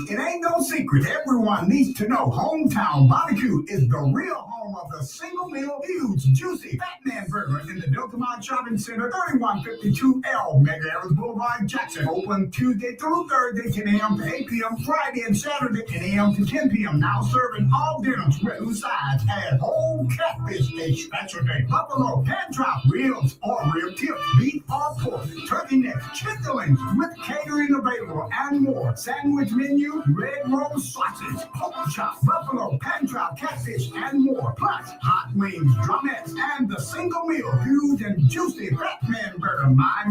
It ain't no secret. Everyone needs to know Hometown Barbecue is the real home of the single meal, huge, juicy Fat Man Burger in the Deltamont Shopping Center, 3152L, Mega Airs Boulevard, Jackson. Open Tuesday through Thursday, 10 a.m. to 8 p.m. Friday and Saturday, 10 a.m. to 10 p.m. Now serving all dinners with new sides as whole catfish, a specialty, buffalo, hand drop, ribs or rib tips, beef or pork, turkey necks, chitterlings with catering available and more. Sandwich menu, red rose sausage, pork chop, buffalo, pan chop, catfish, and more. Plus, hot wings, drumettes, and the single meal, huge and juicy Fat Man Burger. My,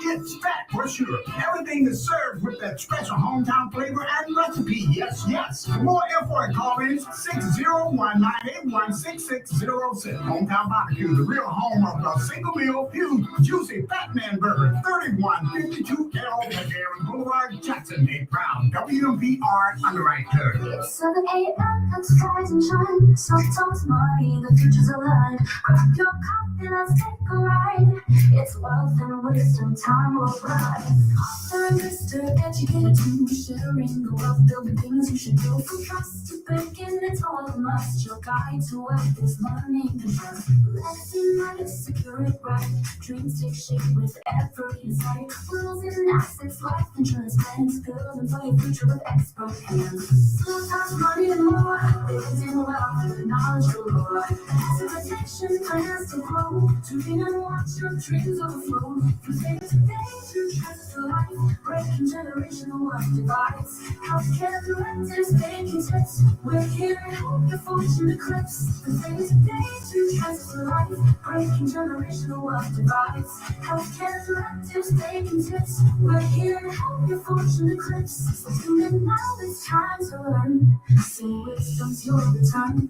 it's fat for sure. Everything is served with that special hometown flavor and recipe. Yes. For more info and call in 601-981-6606. Hometown Barbecue, the real home of the single meal, huge, juicy Fat Man Burger, 3152L, McGarren Boulevard, Jackson. A proud WMPR underwriter. It's 7 a.m. Let's rise and shine. Sometimes money, the future's alive. Grab your coffee, let's take a ride. It's wealth and wisdom, time will fly. Author and Mr. Educated too, sharing the wealth. There'll be things you should do. From trust to banking, it's all a must. Your guide to wealth is money and trust. Legacy might secure it right. Dreams take shape with every insight. Rules and assets, life insurance plans, building for your future with expert hands. Sometimes money and more, building wealth, knowledge galore. Passive protection, plans to grow. Tune in and watch your dreams overflow. From day to day, through trust to life, breaking generational wealth divides. Healthcare directives, banking tips. We're here to help your fortune eclipse. From day to day, through trust to life, breaking generational wealth divides. Healthcare directives, banking tips. We're here to help your fortune eclipse. So tune in now, it's time to learn. See wisdom's your return.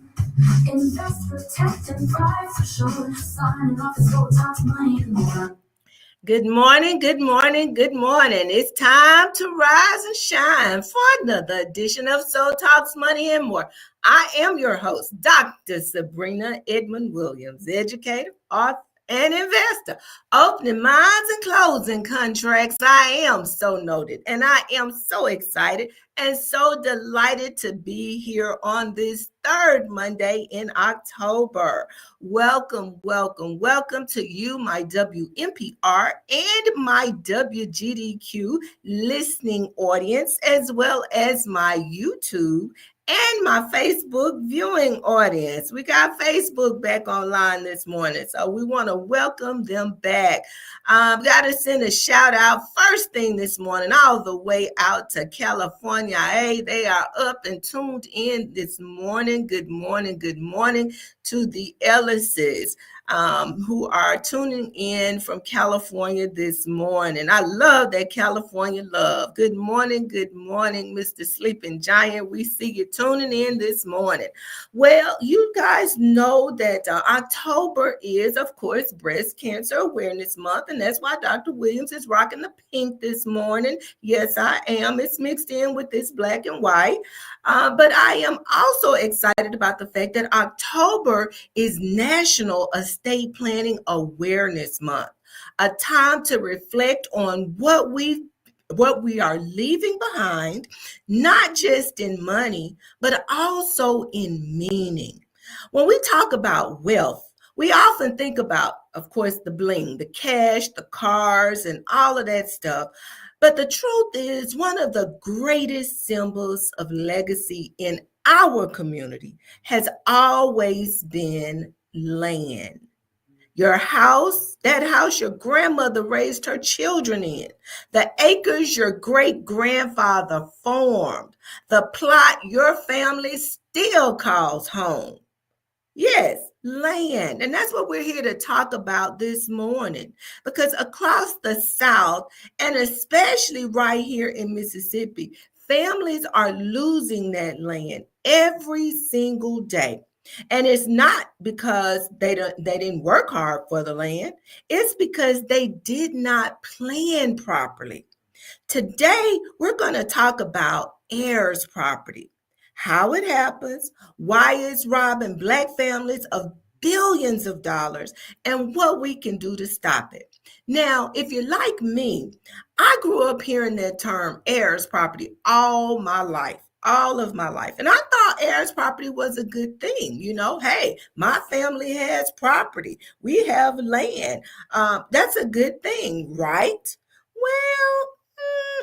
Invest, protect, and thrive for sure. Signing off is Gold Talks Money and More. Good morning. It's time to rise and shine for another edition of Soul Talks Money and More. I am your host, Dr. Sabrina Edmond Williams, educator, author, and investor, opening minds and closing contracts. I am so noted, and I am so excited and so delighted to be here on this third Monday in October. Welcome to you, my WMPR and my WGDQ listening audience, as well as my YouTube and my Facebook viewing audience. We got Facebook back online this morning, so we want to welcome them back. Got to send a shout out first thing this morning, all the way out to California. Hey, they are up and tuned in this morning. Good morning to the Ellises who are tuning in from California this morning. I love that California love. Good morning, Mr. Sleeping Giant. We see you tuning in this morning. Well, you guys know that October is, of course, Breast Cancer Awareness Month, and that's why Dr. Williams is rocking the pink this morning. Yes, I am. It's mixed in with this black and white. But I am also excited about the fact that October is National Estate Planning Awareness Month, a time to reflect on what we are leaving behind, not just in money, but also in meaning. When we talk about wealth, we often think about, of course, the bling, the cash, the cars, and all of that stuff. But the truth is, one of the greatest symbols of legacy in our community has always been land. Your house, that house your grandmother raised her children in, the acres your great-grandfather farmed, the plot your family still calls home. Yes, land. And that's what we're here to talk about this morning, because across the South, and especially right here in Mississippi, families are losing that land every single day. And it's not because they didn't work hard for the land. It's because they did not plan properly. Today, we're going to talk about heirs property, how it happens, why it's robbing Black families of billions of dollars, and what we can do to stop it. Now, if you're like me, I grew up hearing that term heirs property all my life, all of my life. And I thought heirs property was a good thing. Hey, my family has property, we have land. That's a good thing, right? Well,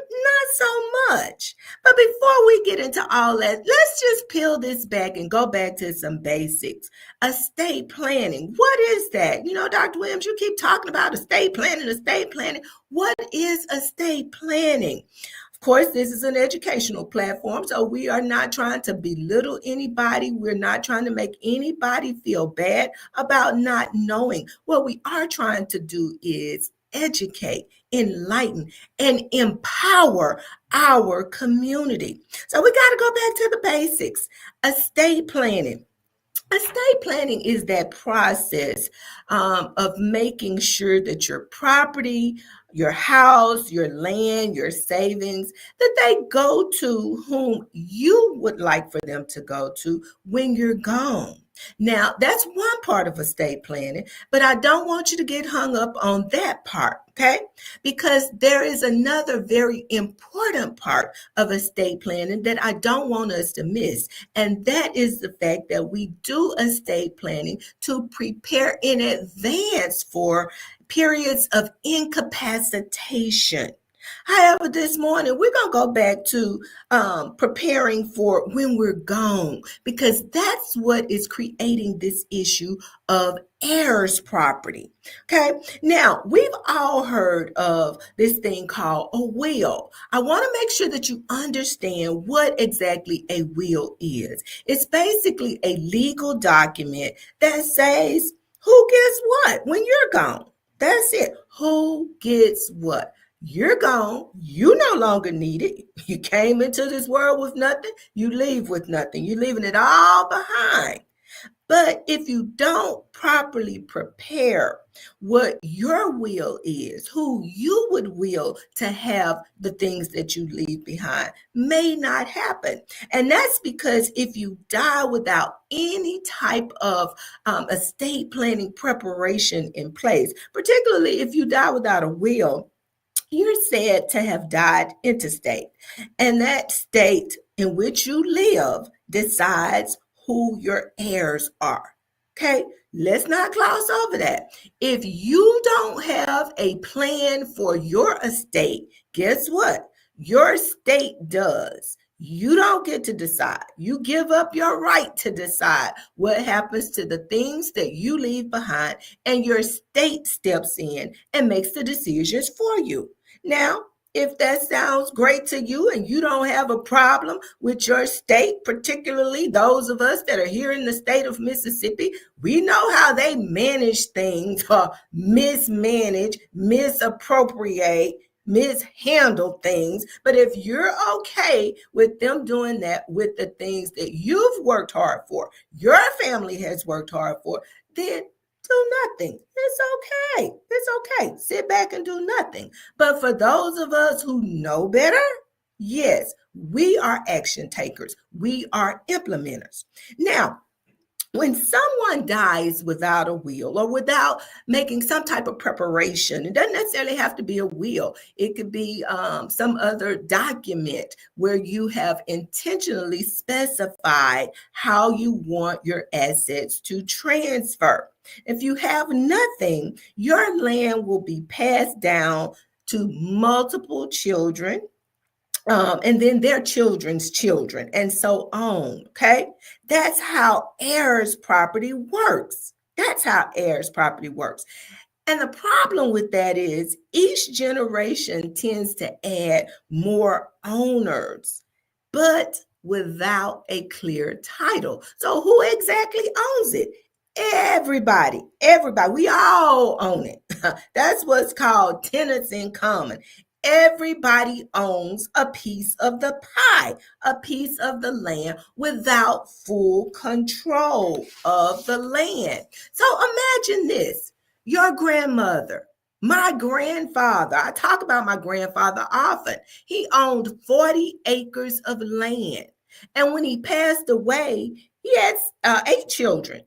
not so much. But before we get into all that, let's just peel this back and go back to some basics. Estate planning. What is that? Dr. Williams, you keep talking about estate planning, estate planning. What is estate planning? Of course, this is an educational platform, so we are not trying to belittle anybody. We're not trying to make anybody feel bad about not knowing. What we are trying to do is educate, enlighten, and empower our community. So we got to go back to the basics. Estate planning. Estate planning is that process of making sure that your property, your house, your land, your savings, that they go to whom you would like for them to go to when you're gone. Now, that's one part of estate planning, but I don't want you to get hung up on that part, okay? Because there is another very important part of estate planning that I don't want us to miss, and that is the fact that we do estate planning to prepare in advance for periods of incapacitation. However, this morning we're going to go back to preparing for when we're gone, because that's what is creating this issue of heirs property. Okay, now we've all heard of this thing called a will. I want to make sure that you understand what exactly a will is. It's basically a legal document that says who gets what when you're gone. That's it. Who gets what? You're gone. You no longer need it. You came into this world with nothing. You leave with nothing. You're leaving it all behind. But if you don't properly prepare what your will is, who you would will to have the things that you leave behind, may not happen. And that's because if you die without any type of estate planning preparation in place, particularly if you die without a will, you're said to have died intestate. And that state in which you live decides who your heirs are. Okay, let's not gloss over that. If you don't have a plan for your estate, guess what? Your estate does. You don't get to decide. You give up your right to decide what happens to the things that you leave behind, and your estate steps in and makes the decisions for you. Now, if that sounds great to you and you don't have a problem with your state, particularly those of us that are here in the state of Mississippi, we know how they manage things, or mismanage, misappropriate, mishandle things. But if you're okay with them doing that with the things that you've worked hard for, your family has worked hard for, then do nothing. It's okay. It's okay. Sit back and do nothing. But for those of us who know better, yes, we are action takers. We are implementers. Now, when someone dies without a will or without making some type of preparation, it doesn't necessarily have to be a will. It could be some other document where you have intentionally specified how you want your assets to transfer. If you have nothing, your land will be passed down to multiple children, and then their children's children, and so on. Okay, that's how heirs property works. That's how heirs property works. And the problem with that is each generation tends to add more owners, but without a clear title. So who exactly owns it? Everybody. We all own it. That's what's called tenants in common. Everybody owns a piece of the pie, a piece of the land, without full control of the land. So imagine this: your grandmother, my grandfather, I talk about my grandfather often. He owned 40 acres of land. And when he passed away, he had 8 children,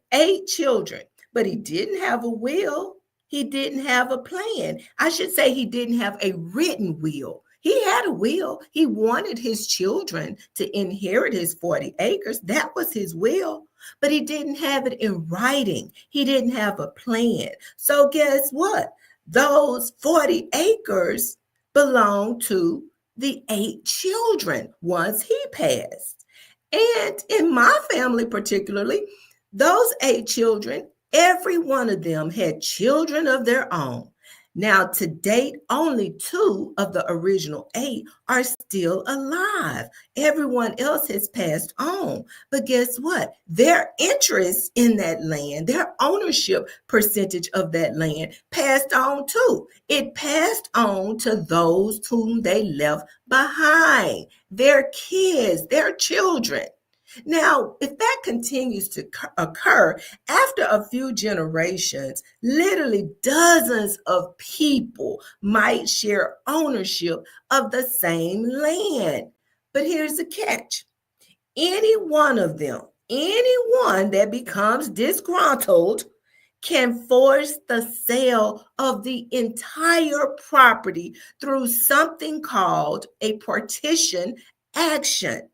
but he didn't have a will. He didn't have a plan. I should say he didn't have a written will. He had a will. He wanted his children to inherit his 40 acres. That was his will. But he didn't have it in writing. He didn't have a plan. So guess what? Those 40 acres belonged to the 8 children once he passed. And in my family, particularly, those 8 children, every one of them had children of their own. Now, to date, only 2 of the original 8 are still alive. Everyone else has passed on. But guess what? Their interest in that land, their ownership percentage of that land passed on too. It passed on to those whom they left behind, their kids, their children. Now, if that continues to occur after a few generations, literally dozens of people might share ownership of the same land. But here's the catch. Any one of them, anyone that becomes disgruntled can force the sale of the entire property through something called a partition action.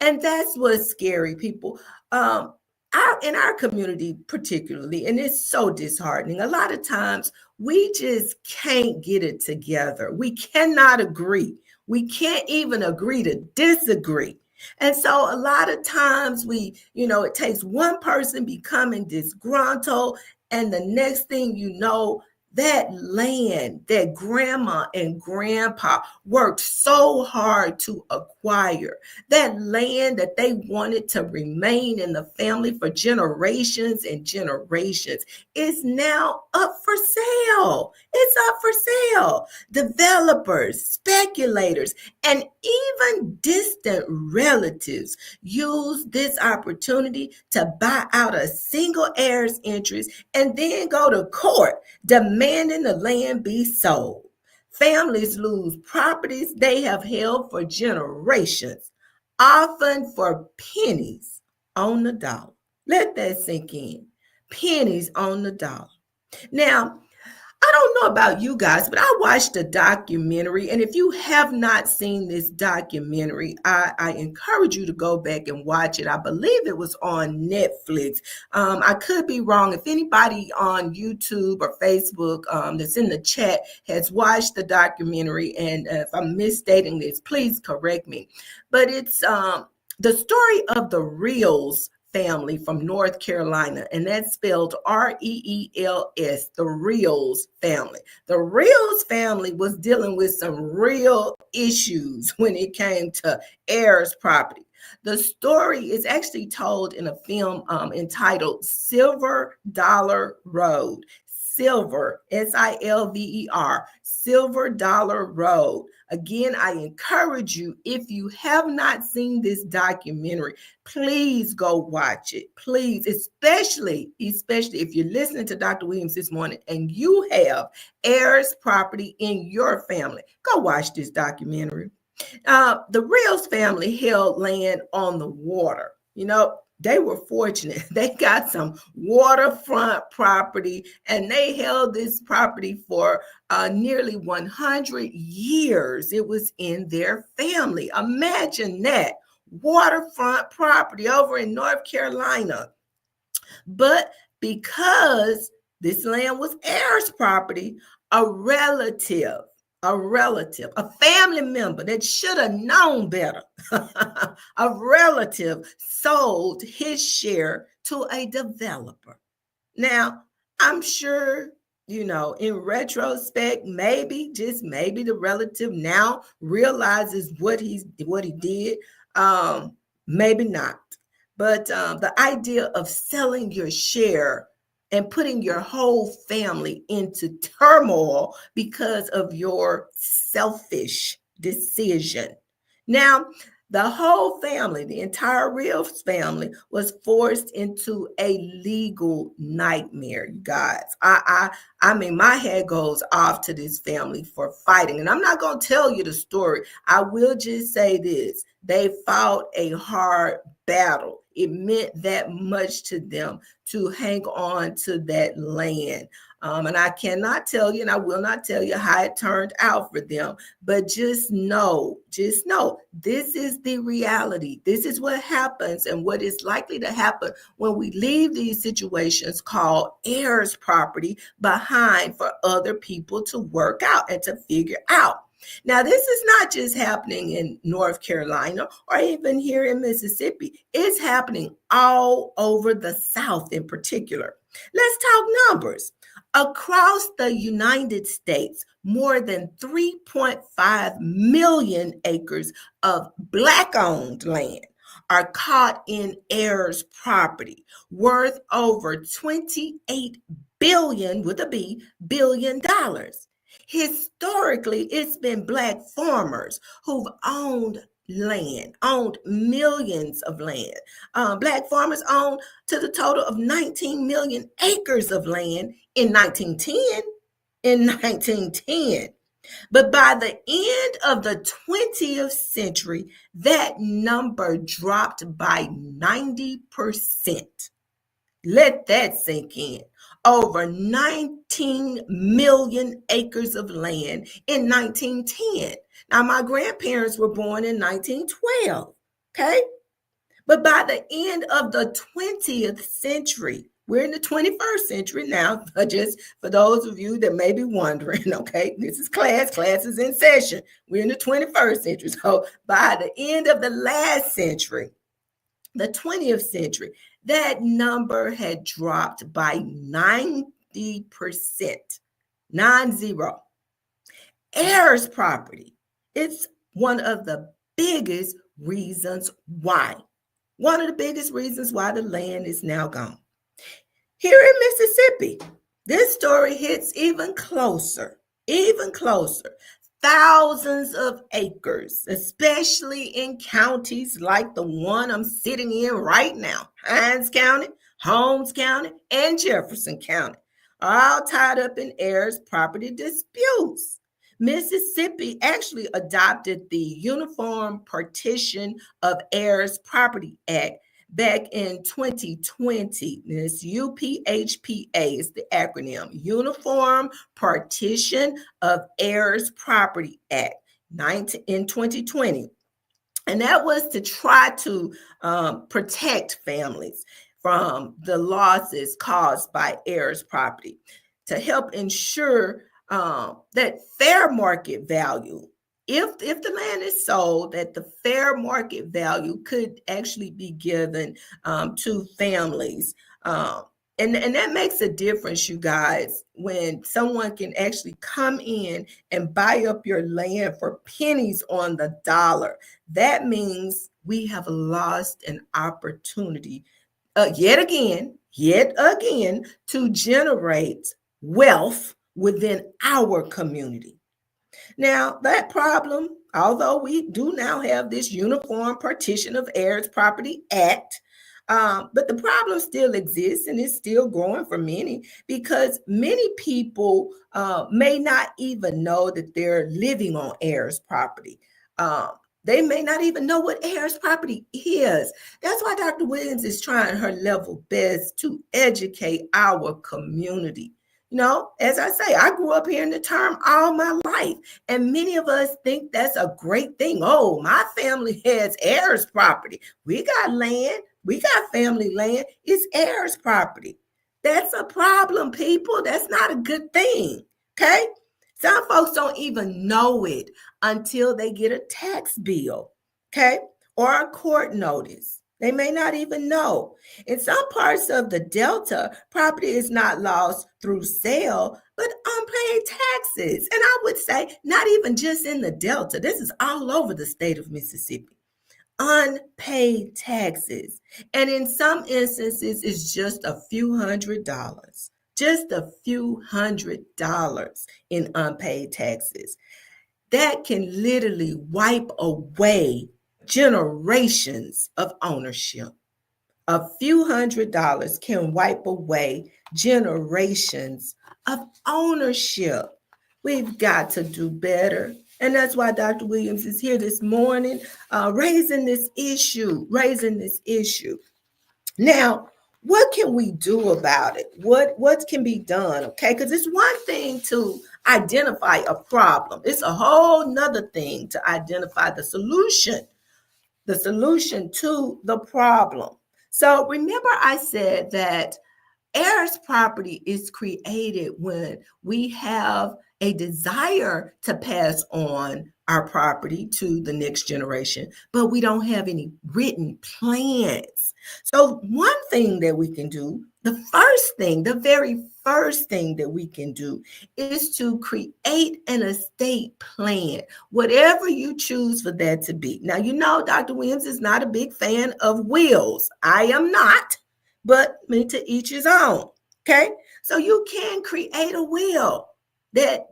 And that's what's scary, people. In our community, particularly, and it's so disheartening. A lot of times we just can't get it together. We cannot agree. We can't even agree to disagree. And so a lot of times it takes one person becoming disgruntled, and the next thing you know, that land that grandma and grandpa worked so hard to acquire, that land that they wanted to remain in the family for generations and generations, is now up for sale. It's up for sale. Developers, speculators, and even distant relatives use this opportunity to buy out a single heir's interest and then go to court demanding the land be sold. Families lose properties they have held for generations, often for pennies on the dollar. Let that sink in. Pennies on the dollar. Now, I don't know about you guys, but I watched a documentary. And if you have not seen this documentary, I encourage you to go back and watch it. I believe it was on Netflix. I could be wrong. If anybody on YouTube or Facebook that's in the chat has watched the documentary, and if I'm misstating this, please correct me. But it's the story of the Reels family from North Carolina, and that's spelled R-E-E-L-S, the Reels family. The Reels family was dealing with some real issues when it came to heirs property. The story is actually told in a film entitled Silver Dollar Road. Silver, S-I-L-V-E-R, Silver Dollar Road. Again, I encourage you, if you have not seen this documentary, please go watch it. Please, especially if you're listening to Dr. Williams this morning and you have heirs property in your family, go watch this documentary. The Reels family held land on the water. They were fortunate. They got some waterfront property, and they held this property for nearly 100 years. It was in their family. Imagine that. Waterfront property over in North Carolina. But because this land was heirs property, a relative, a family member that should have known better, a relative sold his share to a developer. Now, I'm sure, in retrospect, just maybe the relative now realizes what he did. Maybe not. But the idea of selling your share and putting your whole family into turmoil because of your selfish decision. Now, the whole family, the entire Reels family, was forced into a legal nightmare, you guys. I mean, my head goes off to this family for fighting. And I'm not going to tell you the story. I will just say this. They fought a hard battle. It meant that much to them to hang on to that land. And I cannot tell you, and I will not tell you how it turned out for them, but just know, this is the reality. This is what happens and what is likely to happen when we leave these situations called heirs property behind for other people to work out and to figure out. Now, this is not just happening in North Carolina or even here in Mississippi. It's happening all over the South in particular. Let's talk numbers. Across the United States, more than 3.5 million acres of Black-owned land are caught in heirs property, worth over $28 billion, with a B, billion dollars. Historically, it's been Black farmers who've owned land, owned millions of land. Black farmers owned to the total of 19 million acres of land in 1910. But by the end of the 20th century, that number dropped by 90%. Let that sink in. Over 19 million acres of land in 1910. Now, my grandparents were born in 1912, okay? But by the end of the 20th century, we're in the 21st century now, just for those of you that may be wondering, okay? This is class is in session. We're in the 21st century. So by the end of the last century, the 20th century, that number had dropped by 90%. 90. Heirs property. It's one of the biggest reasons why. One of the biggest reasons why the land is now gone. Here in Mississippi, this story hits even closer. Thousands of acres, especially in counties like the one I'm sitting in right now, Hinds County, Holmes County, and Jefferson County, are all tied up in heirs property disputes. Mississippi actually adopted the Uniform Partition of Heirs Property Act back in 2020. This UPHPA is the acronym, Uniform Partition of Heirs Property Act in 2020. And that was to try to protect families from the losses caused by heirs property, to help ensure that fair market value, if the land is sold, that the fair market value could actually be given to families. And that makes a difference, you guys, when someone can actually come in and buy up your land for pennies on the dollar. That means we have lost an opportunity yet again, to generate wealth within our community. Now, that problem, although we do now have this Uniform Partition of Heirs Property Act, but the problem still exists and is still growing for many, because many people may not even know that they're living on heirs property. They may not even know what heirs property is. That's why Dr. Williams is trying her level best to educate our community. You know, as I say, I grew up hearing the term all my life, and many of us think that's a great thing. Oh, my family has heirs property. We got land. We got family land. It's heirs property. That's a problem, people. That's not a good thing, okay? Some folks don't even know it until they get a tax bill, okay, or a court notice. They may not even know. In some parts of the Delta, property is not lost through sale, but unpaid taxes. And I would say not even just in the Delta. This is all over the state of Mississippi. Unpaid taxes. And in some instances, it's just a few $100s. Just a few $100s in unpaid taxes. That can literally wipe away generations of ownership. A few $100s can wipe away generations of ownership. We've got to do better. And that's why Dr. Williams is here this morning, raising this issue. Now, what can we do about it? What can be done? Okay, because it's one thing to identify a problem. It's a whole nother thing to identify the solution to the problem. So remember I said that heirs property is created when we have a desire to pass on our property to the next generation, but we don't have any written plans. So one thing that we can do, the very first thing that we can do is to create an estate plan, whatever you choose for that to be. Now, you know, Dr. Williams is not a big fan of wills. I am not, but me to each his own. Okay, so you can create a will that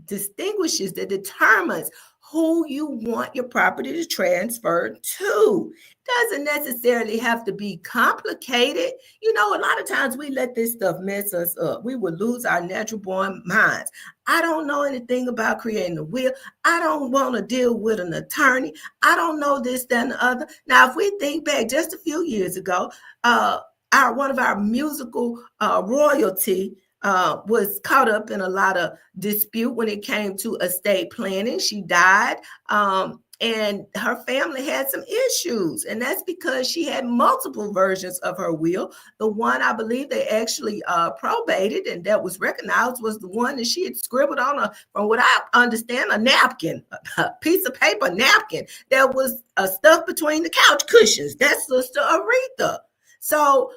distinguishes, that determines who you want your property to transfer to. Doesn't necessarily have to be complicated. You know, a lot of times we let this stuff mess us up. We will lose our natural born minds. I don't know anything about creating a will. I don't want to deal with an attorney. I don't know this, that, and the other. Now, if we think back just a few years ago, one of our musical royalty was caught up in a lot of dispute when it came to estate planning. She died, and her family had some issues, and that's because she had multiple versions of her will. The one I believe they actually probated and that was recognized was the one that she had scribbled on from what I understand, a napkin, a piece of paper napkin that was stuffed between the couch cushions. That's Sister Aretha. So,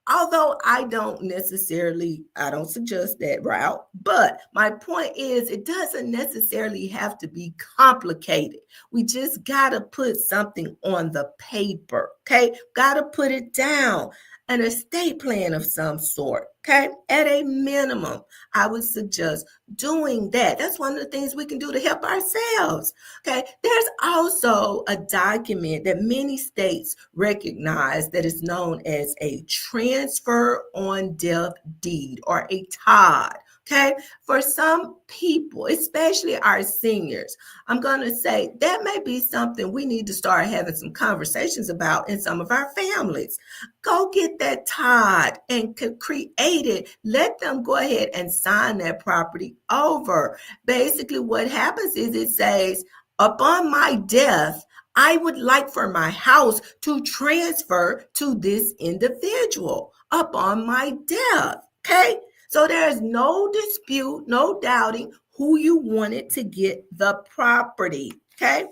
although I don't suggest that route, but my point is it doesn't necessarily have to be complicated. We just got to put something on the paper, okay? Got to put it down. An estate plan of some sort, okay? At a minimum, I would suggest doing that. That's one of the things we can do to help ourselves, okay? There's also a document that many states recognize that is known as a transfer on death deed, or a TOD. Okay, for some people, especially our seniors, I'm going to say that may be something we need to start having some conversations about in some of our families. Go get that TOD and create it. Let them go ahead and sign that property over. Basically, what happens is it says, upon my death, I would like for my house to transfer to this individual upon my death. Okay? So there's no dispute, no doubting who you wanted to get the property, okay?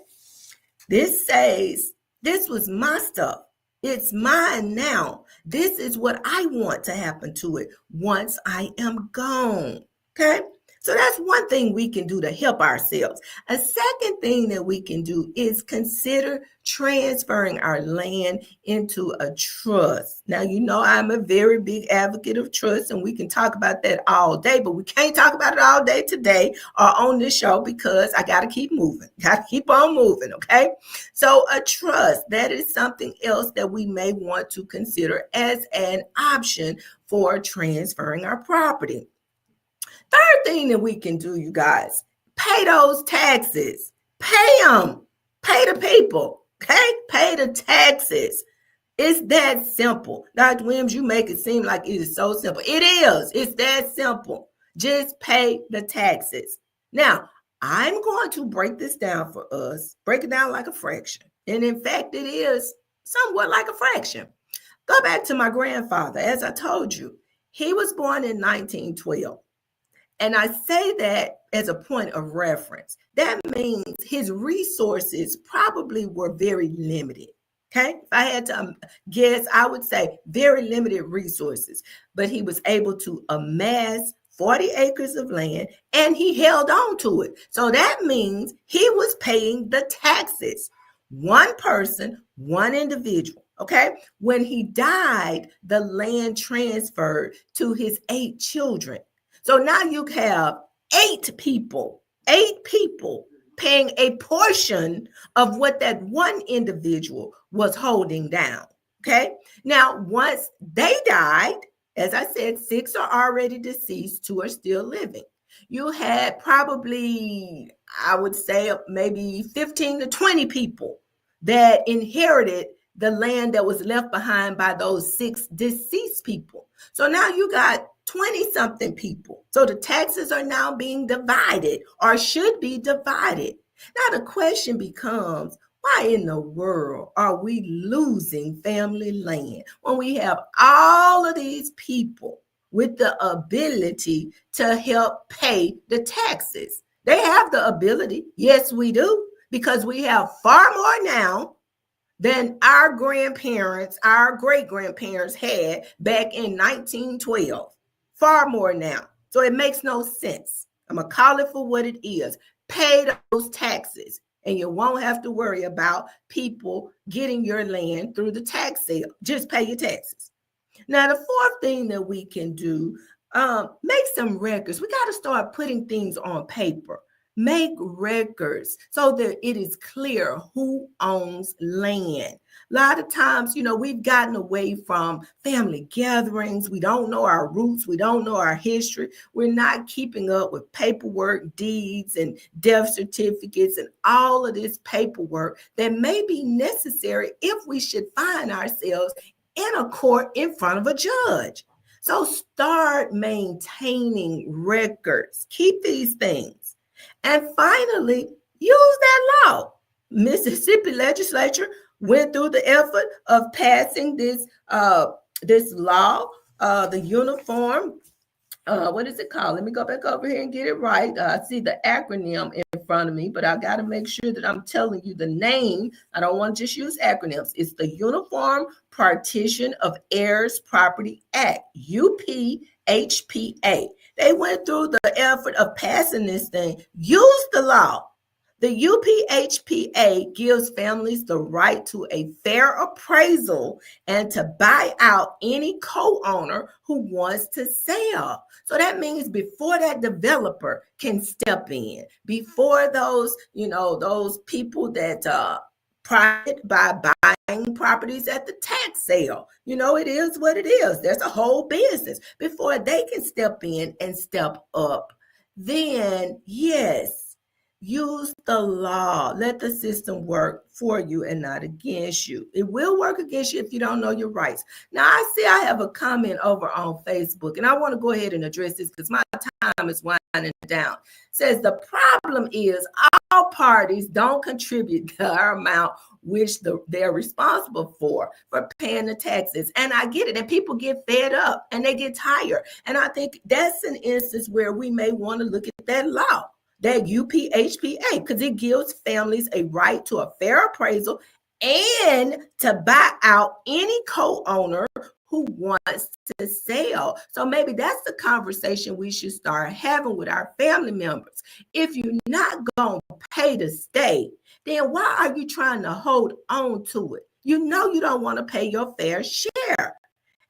This says, this was my stuff. It's mine now. This is what I want to happen to it once I am gone, okay? So that's one thing we can do to help ourselves. A second thing that we can do is consider transferring our land into a trust. Now, you know, I'm a very big advocate of trust, and we can talk about that all day, but we can't talk about it all day today or on this show because I got to keep moving. Got to keep on moving, okay? So a trust, that is something else that we may want to consider as an option for transferring our property. Third thing that we can do, you guys, pay those taxes. Pay them. Pay the people. Okay? Pay the taxes. It's that simple. Dr. Williams, you make it seem like it is so simple. It is. It's that simple. Just pay the taxes. Now, I'm going to break this down for us. Break it down like a fraction. And in fact, it is somewhat like a fraction. Go back to my grandfather. As I told you, he was born in 1912. And I say that as a point of reference. That means his resources probably were very limited. Okay, if I had to guess, I would say very limited resources. But he was able to amass 40 acres of land and he held on to it. So that means he was paying the taxes. One person, one individual. Okay, when he died, the land transferred to his 8 children. So now you have 8 people paying a portion of what that one individual was holding down. Okay. Now, once they died, as I said, 6 are already deceased, 2 are still living. You had probably, I would say, maybe 15 to 20 people that inherited the land that was left behind by those 6 deceased people. So now you got 20 something people. So the taxes are now being divided or should be divided. Now the question becomes, why in the world are we losing family land when we have all of these people with the ability to help pay the taxes? They have the ability. Yes, we do, because we have far more now than our grandparents, our great-grandparents had back in 1912. Far more now. So it makes no sense. I'm going to call it for what it is. Pay those taxes, and you won't have to worry about people getting your land through the tax sale. Just pay your taxes. Now, the fourth thing that we can do, make some records. We got to start putting things on paper. Make records so that it is clear who owns land. A lot of times, we've gotten away from family gatherings. We don't know our roots. We don't know our history. We're not keeping up with paperwork, deeds, and death certificates, and all of this paperwork that may be necessary if we should find ourselves in a court in front of a judge. So start maintaining records. Keep these things. And finally, use that law. Mississippi legislature went through the effort of passing this law, the uniform. What is it called? Let me go back over here and get it right. I see the acronym in front of me, but I got to make sure that I'm telling you the name. I don't want to just use acronyms. It's the Uniform Partition of Heirs Property Act, UPHPA. They went through the effort of passing this thing. Use the law. The UPHPA gives families the right to a fair appraisal and to buy out any co-owner who wants to sell. So that means before that developer can step in, before those people that profit by buying properties at the tax sale, it is what it is. There's a whole business. Before they can step in and step up, then yes, use the law. Let the system work for you and not against you. It will work against you if you don't know your rights. Now, I see I have a comment over on Facebook, and I want to go ahead and address this because my time is winding down. It says the problem is all parties don't contribute the amount which they're responsible for paying the taxes. And I get it. And people get fed up and they get tired. And I think that's an instance where we may want to look at that law, that UPHPA, because it gives families a right to a fair appraisal and to buy out any co-owner who wants to sell. So maybe that's the conversation we should start having with our family members. If you're not going to pay to stay, then why are you trying to hold on to it? You don't want to pay your fair share.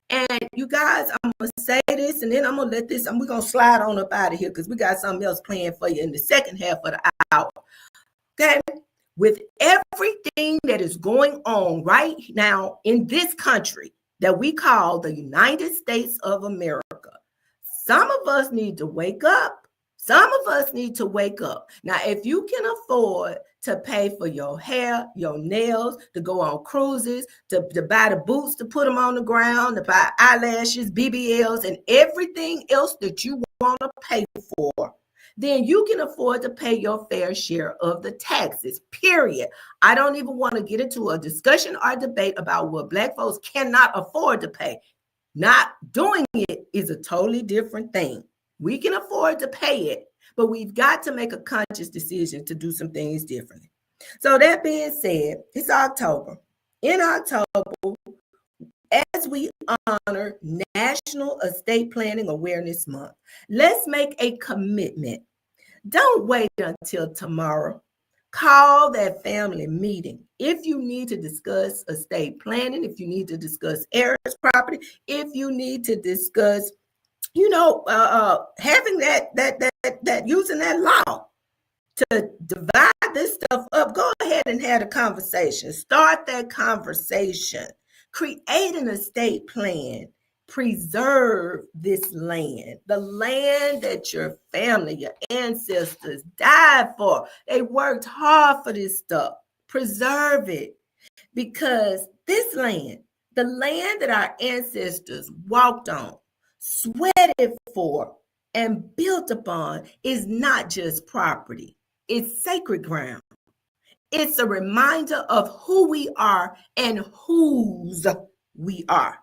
And you guys, I'm going to say this, and then I'm going to let this, and we're going to slide on up out of here because we got something else planned for you in the second half of the hour. Okay? With everything that is going on right now in this country that we call the United States of America, some of us need to wake up. Some of us need to wake up. Now, if you can afford to pay for your hair, your nails, to go on cruises, to buy the boots, to put them on the ground, to buy eyelashes, BBLs, and everything else that you want to pay for, then you can afford to pay your fair share of the taxes, period. I don't even want to get into a discussion or debate about what Black folks cannot afford to pay. Not doing it is a totally different thing. We can afford to pay it, but we've got to make a conscious decision to do some things differently. So that being said, it's October. In October, as we honor National Estate Planning Awareness Month, let's make a commitment. Don't wait until tomorrow. Call that family meeting. If you need to discuss estate planning, if you need to discuss heirs property, if you need to discuss having that using that law to divide this stuff up, go ahead and have a conversation. Start that conversation. Create an estate plan. Preserve this land, the land that your family, your ancestors died for. They worked hard for this stuff. Preserve it. because this land, the land that our ancestors walked on, sweated for, and built upon, is not just property. It's sacred ground. It's a reminder of who we are and whose we are.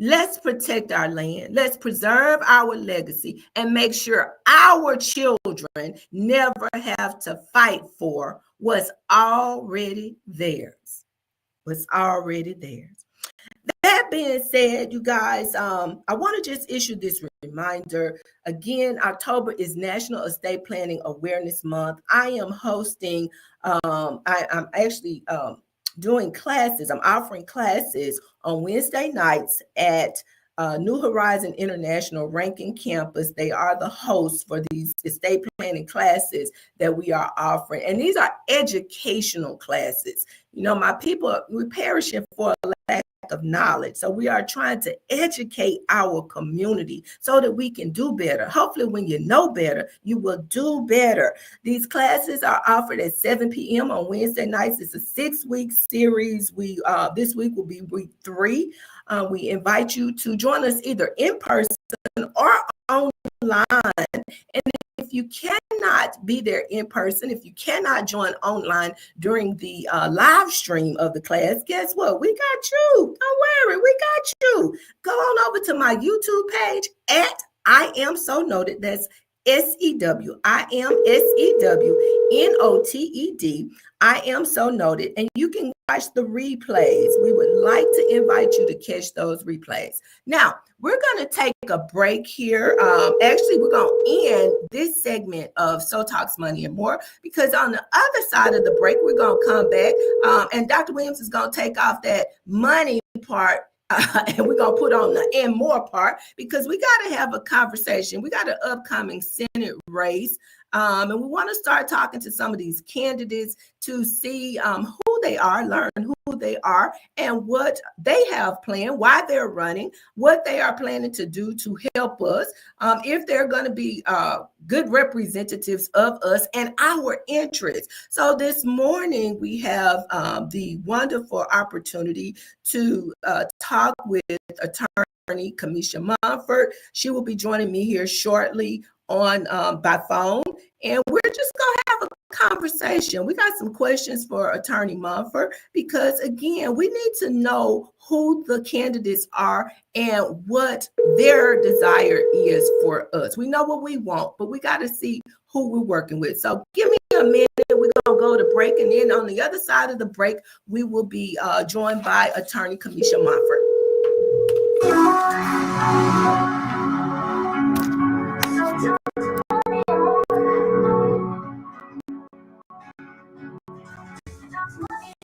Let's protect our land. Let's preserve our legacy and make sure our children never have to fight for what's already theirs. What's already theirs. That being said, you guys, I want to just issue this reminder. Again, October is National Estate Planning Awareness Month. I am hosting, I'm actually doing classes. I'm offering classes on Wednesday nights at New Horizon International Rankin Campus. They are the hosts for these estate planning classes that we are offering. And these are educational classes. You know, my people, we're perishing for a lack of knowledge. So we are trying to educate our community so that we can do better. Hopefully, when you know better, you will do better. These classes are offered at 7 p.m. on Wednesday nights. It's a 6-week series. This week will be week 3. We invite you to join us either in person or online. And if you cannot be there in person, if you cannot join online during the live stream of the class, guess what? We got you. Don't worry, we got you. Go on over to my YouTube page at I Am So Noted. That's S.E.W. I am S.E.W. N-O-T-E-D. I Am So Noted. And you can watch the replays. We would like to invite you to catch those replays. Now, we're going to take a break here. Actually, we're going to end this segment of So Talks Money and More, because on the other side of the break, we're going to come back and Dr. Williams is going to take off that money part. And we're going to put on the and more part, because we got to have a conversation. We got an upcoming Senate race. And we want to start talking to some of these candidates to see who they are, learn who they are, and what they have planned, why they're running, what they are planning to do to help us, if they're going to be good representatives of us and our interests. So this morning, we have the wonderful opportunity to talk with attorney Kamisha Mumford. She will be joining me here shortly on by phone, and we're just going to have a conversation. We got some questions for Attorney Mumford, because again, we need to know who the candidates are and what their desire is for us. We know what we want, but we got to see who we're working with. So give me a minute. We're going to go to break, and then on the other side of the break, we will be joined by Attorney Kamisha Mumford.